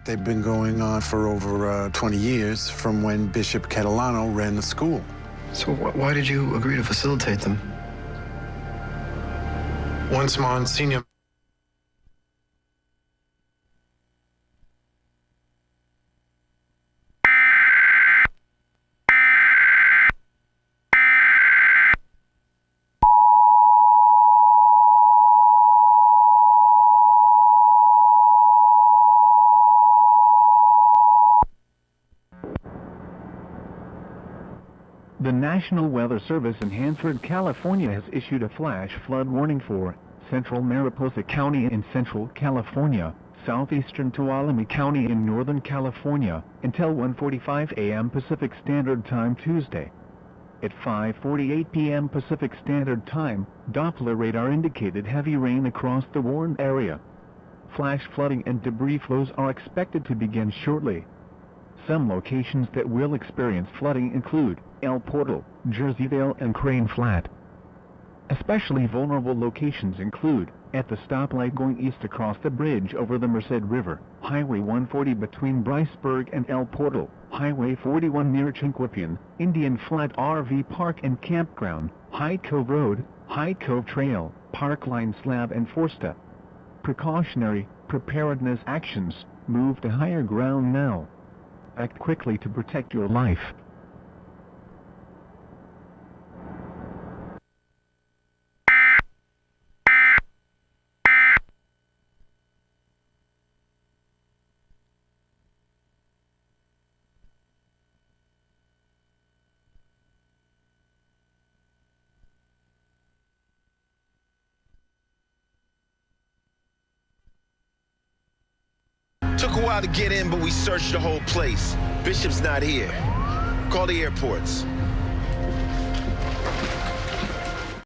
They've been going on for over 20 years, from when Bishop Catalano ran the school. So why did you agree to facilitate them? Once Monsignor... The National Weather Service in Hanford, California has issued a flash flood warning for central Mariposa County in Central California, southeastern Tuolumne County in Northern California, until 1:45 a.m. Pacific Standard Time Tuesday. At 5:48 p.m. Pacific Standard Time, Doppler radar indicated heavy rain across the warned area. Flash flooding and debris flows are expected to begin shortly. Some locations that will experience flooding include El Portal, Jerseyville and Crane Flat. Especially vulnerable locations include, at the stoplight going east across the bridge over the Merced River, Highway 140 between Bryceburg and El Portal, Highway 41 near Chinquapin, Indian Flat RV Park and Campground, Hyde Cove Road, Hyde Cove Trail, Parkline Slab and Forsta. Precautionary preparedness actions: move to higher ground now. Act quickly to protect your life. Took a while to get in, but we searched the whole place. Bishop's not here. Call the airports.